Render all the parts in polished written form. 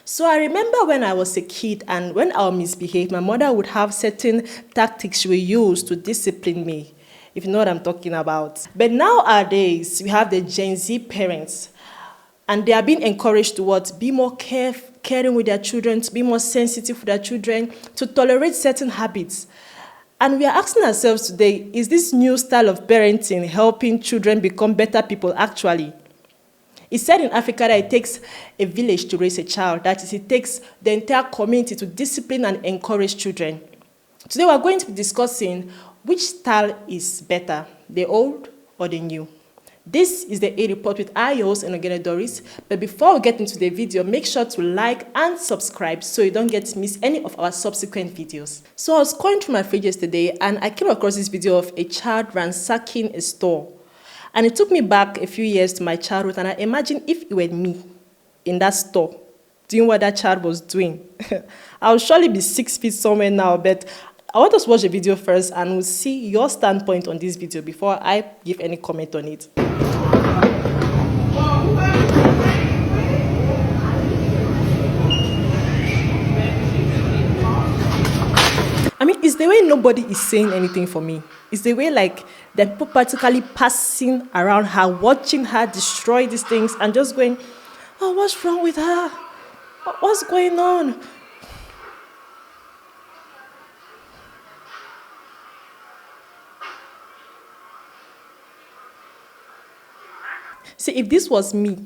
So I remember when I was a kid and when I would misbehave, my mother would have certain tactics she would use to discipline me, if you know what I'm talking about. But nowadays, we have the Gen Z parents, and they are being encouraged to what? Be more caring with their children, to be more sensitive with their children, to tolerate certain habits. And we are asking ourselves today, is this new style of parenting helping children become better people actually? It's said in Africa that it takes a village to raise a child. That is, it takes the entire community to discipline and encourage children. Today we're going to be discussing which style is better, the old or the new. This is the A Report with I, your host, Enogene Doris. But before we get into the video, make sure to like and subscribe so you don't get to miss any of our subsequent videos. So I was going through my fridge yesterday and I came across this video of a child ransacking a store. And it took me back a few years to my childhood, and I imagine if it were me in that store, doing what that child was doing. I would surely be 6 feet somewhere now, but I want us to watch the video first, and we'll see your standpoint on this video before I give any comment on it. I mean, it's the way nobody is saying anything for me. It's the way, like, the people practically passing around her, watching her destroy these things and just going, oh, what's wrong with her? What's going on? See, if this was me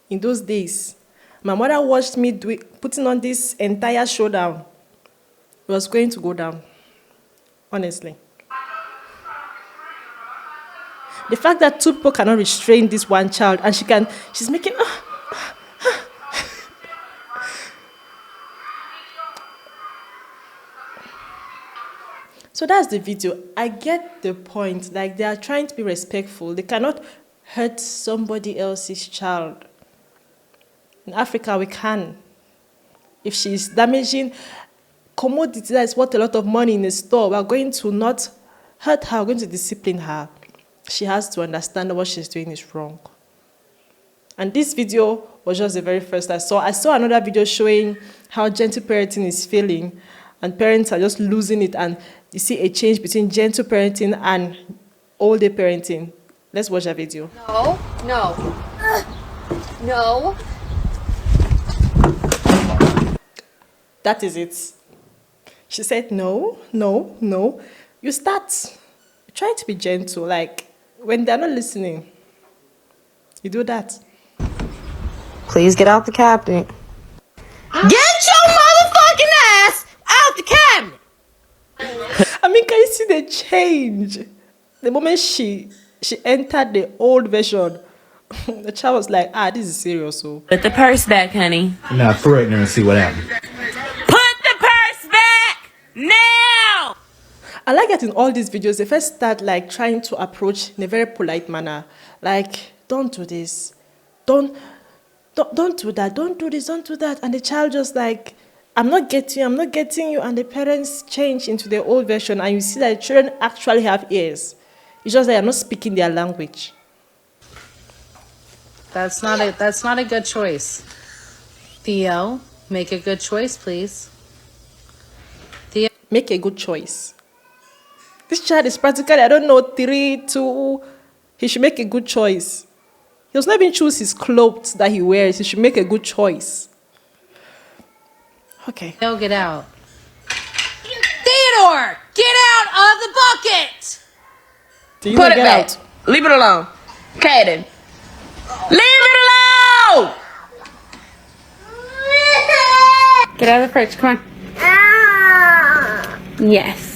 in those days, my mother watched me putting on this entire showdown. It was going to go down, honestly. The fact that two people cannot restrain this one child and she's making... So that's the video. I get the point. Like, they are trying to be respectful. They cannot hurt somebody else's child. In Africa, we can. If she's damaging commodity that is worth a lot of money in a store, we're going to not hurt her, we're going to discipline her. She has to understand that what she's doing is wrong. And this video was just the very first I saw. I saw another video showing how gentle parenting is failing, and parents are just losing it, and you see a change between gentle parenting and older parenting. Let's watch that video. No. That is it. She said, no. You start trying to be gentle, like, when they're not listening, you do that. Please get out the cabinet. Get your motherfucking ass out the cabinet! I mean, can you see the change? The moment she entered the old version, the child was like, this is serious. So Put the purse back, honey. Now throw it in there and see what happens. Put the purse back now! I like that in all these videos, they first start like trying to approach in a very polite manner. Like, don't do this. Don't do that. Don't do this. Don't do that. And the child just like, I'm not getting you. And the parents change into the old version, and you see that the children actually have ears. It's just that they're not speaking their language. That's not a good choice. Theo, make a good choice, please. Theo, Make a good choice. This child is practically, 3, 2. He should make a good choice. He does not even choose his clothes that he wears. He should make a good choice. Okay. Theo, get out. Theodore, get out of the bucket! Put it back. Leave it alone. Kaden. Leave it alone! Get out of the fridge. Come on. Yes.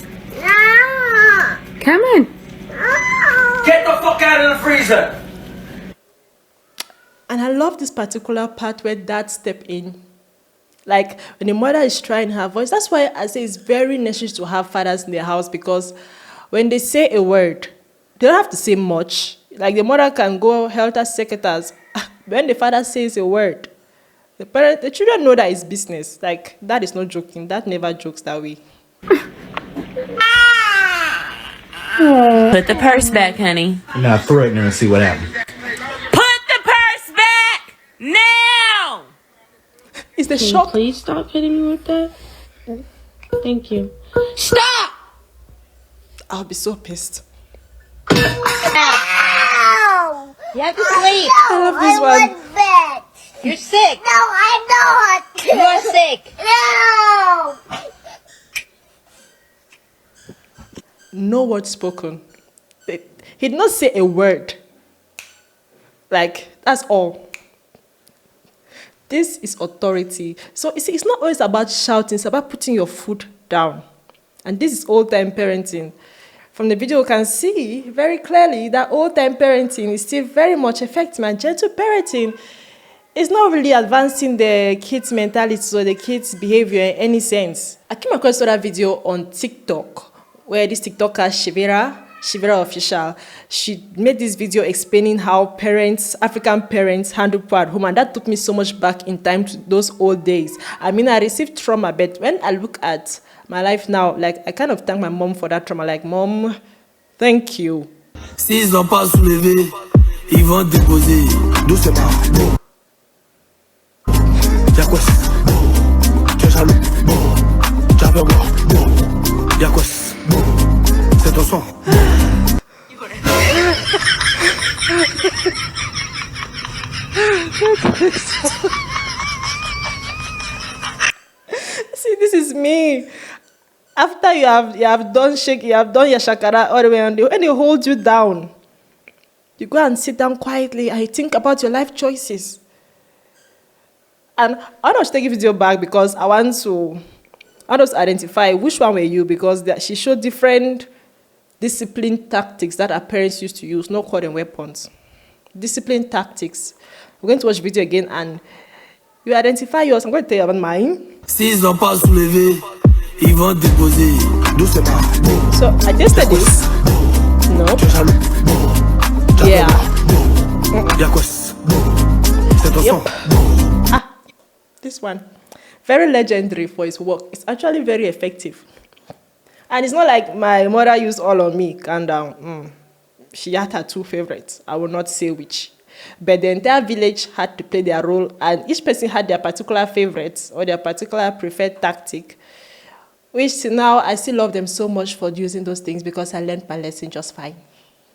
Come on. Get the fuck out of the freezer! And I love this particular part where dad step in. Like, when the mother is trying her voice, that's why I say it's very necessary to have fathers in their house, because when they say a word, they don't have to say much. Like, the mother can go helter-skelter. When the father says a word, the children know that it's business. Like, that is not joking. That never jokes that way. Put the purse back, honey. Now throw it in there and see what happens. Put the purse back now! It's the Can shock. you please stop hitting me with that? Thank you. Stop! I'll be so pissed. You have to sleep. I love this one. Bed. You're sick. No, I'm not. You're sick. No. No word spoken. He did not say a word. Like, that's all. This is authority. So you see, it's not always about shouting, it's about putting your foot down. And this is old-time parenting. From the video, you can see very clearly that old-time parenting is still very much effective, and gentle parenting is not really advancing the kids' mentality or the kids' behavior in any sense. I came across another video on TikTok where this TikToker, Shivera Official, she made this video explaining how African parents handle poor at home, and that took me so much back in time to those old days. I mean, I received trauma, but when I look at my life now, like, I kind of thank my mom for that trauma. Like, Mom, thank you. S'ils n'ont pas soulevé, ils vont déposer. Doucement. Y'a quoi? Tu es jaloux? Tu as peur? Y'a quoi? C'est ton son. See, this is me. After you have done shake, you have done your shakara all the way, and when they hold you down, you go and sit down quietly and you think about your life choices. And I want to take a video back because I want to identify which one were you, because she showed different discipline tactics that our parents used to use, not call them weapons. Discipline tactics. We're going to watch the video again and you identify yours. I'm going to tell you about mine. S'ils n'ont pas soulevé, ils vont déposer. Doucement. So I tested this. No. Tu es jaloux? Yeah. Y'a quoi? C'est ton son. This one. Very legendary for its work. It's actually very effective. And it's not like my mother used all on me. Calm down. She had her two favorites. I will not say which. But the entire village had to play their role, and each person had their particular favorites or their particular preferred tactic, which now I still love them so much for using those things because I learned my lesson just fine.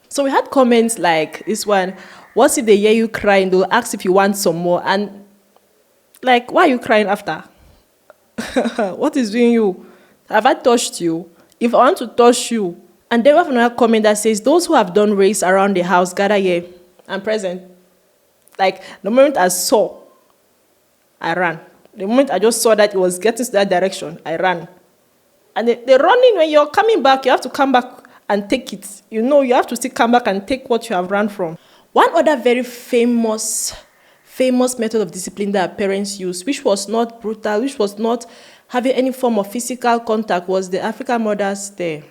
So we had comments like this one: what if they hear you crying? They'll ask if you want some more. And like, why are you crying after? What is doing you? Have I touched you? If I want to touch you. And then we have another comment that says, those who have done race around the house, gather here. I'm present. Like, the moment I saw, I ran. The moment I just saw that it was getting to that direction, I ran. And the running, when you're coming back, you have to come back and take it. You know, you have to still come back and take what you have run from. One other very famous method of discipline that our parents used, which was not brutal, which was not having any form of physical contact, was the African mother's stare.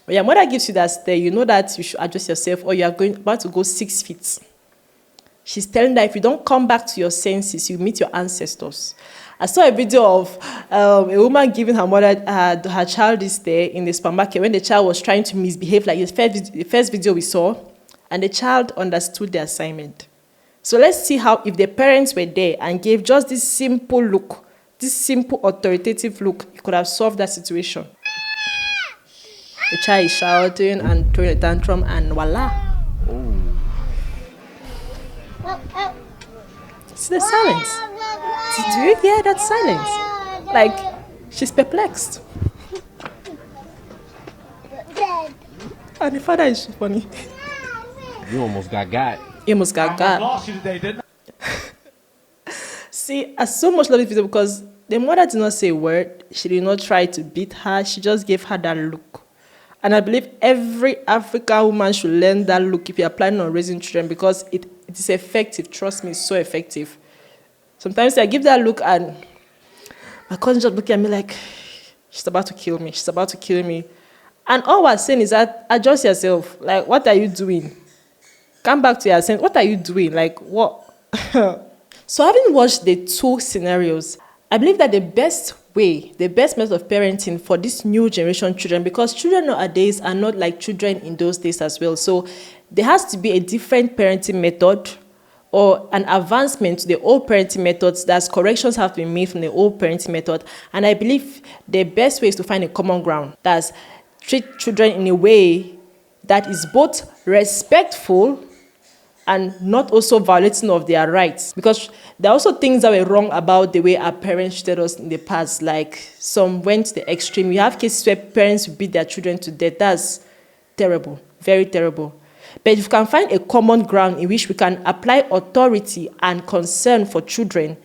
When your mother gives you that stare, you know that you should adjust yourself or you are about to go 6 feet. She's telling that if you don't come back to your senses, you meet your ancestors. I saw a video of a woman giving her mother her child this stare in the supermarket when the child was trying to misbehave, like the first video we saw, and the child understood the assignment. So let's see how, if the parents were there and gave just this simple look, this simple authoritative look, it could have solved that situation. The child is shouting and throwing a tantrum, and voila. See the silence. Do you hear that silence? Like, she's perplexed. And the father is so funny. You almost got. You almost got. Lost you today, didn't I? See, I so much love this video because the mother did not say a word. She did not try to beat her. She just gave her that look. And I believe every African woman should learn that look if you are planning on raising children, because it is effective. Trust me, it's so effective. Sometimes I give that look and my cousin just looking at me like, she's about to kill me. She's about to kill me. And all we're saying is that adjust yourself. Like, what are you doing? Come back to your sense. What are you doing? Like, what? So having watched the two scenarios, I believe that the best method of parenting for this new generation children, because children nowadays are not like children in those days as well. So there has to be a different parenting method or an advancement to the old parenting methods. That's corrections have to be made from the old parenting method. And I believe the best way is to find a common ground. That's treat children in a way that is both respectful and not also violating of their rights. Because there are also things that were wrong about the way our parents treated us in the past. Like some went to the extreme. You have cases where parents beat their children to death. That's terrible, very terrible. But if we can find a common ground in which we can apply authority and concern for children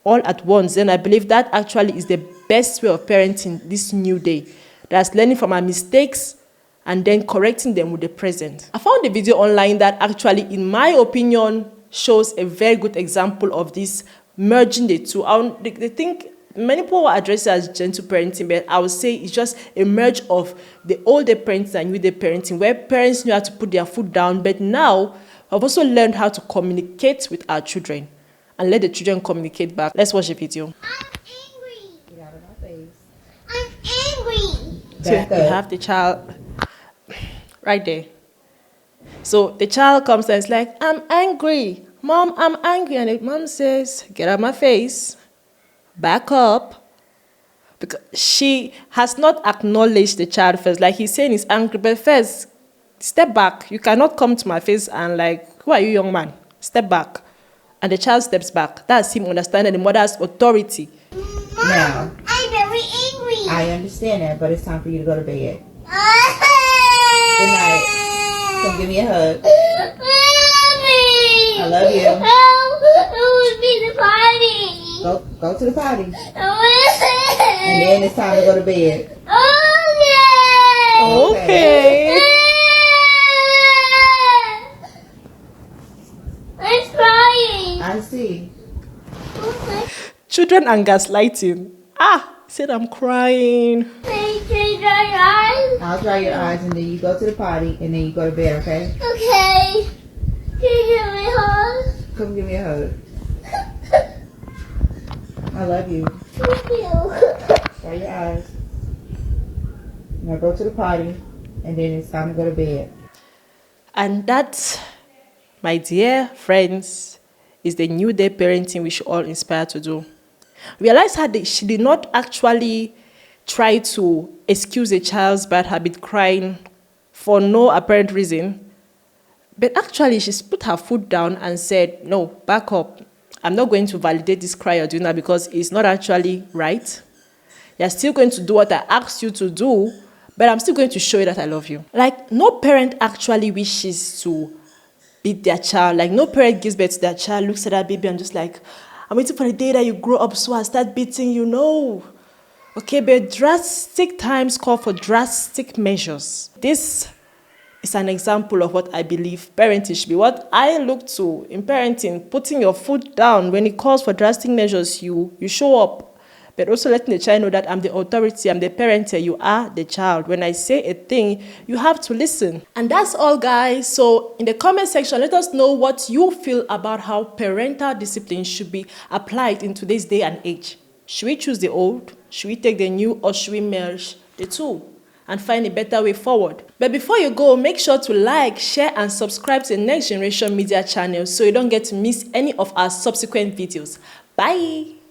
all at once, then I believe that actually is the best way of parenting this new day. That's learning from our mistakes and then correcting them with the present. I found a video online that actually, in my opinion, shows a very good example of this merging the two. They think many people address it as gentle parenting, but I would say it's just a merge of the older parenting and new day parenting, where parents knew how to put their foot down, but now I've also learned how to communicate with our children and let the children communicate back. Let's watch the video. I'm angry. Get out of my face. I'm angry. So you have the child right there. So the child comes and is like, I'm angry. Mom, I'm angry. And the mom says, get out of my face. Back up. Because she has not acknowledged the child first. Like he's saying he's angry, but first, step back. You cannot come to my face and like, who are you, young man? Step back. And the child steps back. That's him understanding the mother's authority. Now, I'm very angry. I understand that, but it's time for you to go to bed. Good night. Come give me a hug. Mommy. I love you. It would be the party. Go to the potty. And then it's time to go to bed. Okay. I'm crying. I see. Children and gaslighting. Said I'm crying. Can you dry your eyes? I'll dry your eyes and then you go to the potty and then you go to bed, okay? Okay. Can you give me a hug? Come give me a hug. I love you. Thank you. Dry your eyes. Now go to the potty and then it's time to go to bed. And that, my dear friends, is the new day parenting we should all inspire to do. Realize how she did not actually try to excuse a child's bad habit crying for no apparent reason, but actually she put her foot down and said, no, back up. I'm not going to validate this cry you're doing that because it's not actually right. You're still going to do what I asked you to do, but I'm still going to show you that I love you. Like, no parent actually wishes to beat their child. Like, no parent gives birth to their child, looks at that baby and just like, I'm waiting for the day that you grow up so I start beating you. No. Okay, but drastic times call for drastic measures. This is an example of what I believe parenting should be. What I look to in parenting, putting your foot down when it calls for drastic measures, you show up. But also letting the child know that I'm the authority, I'm the parent here, you are the child. When I say a thing, you have to listen. And that's all, guys. So in the comment section, let us know what you feel about how parental discipline should be applied in today's day and age. Should we choose the old? Should we take the new? Or should we merge the two and find a better way forward? But before you go, make sure to like, share, and subscribe to the Next Generation Media channel so you don't get to miss any of our subsequent videos. Bye!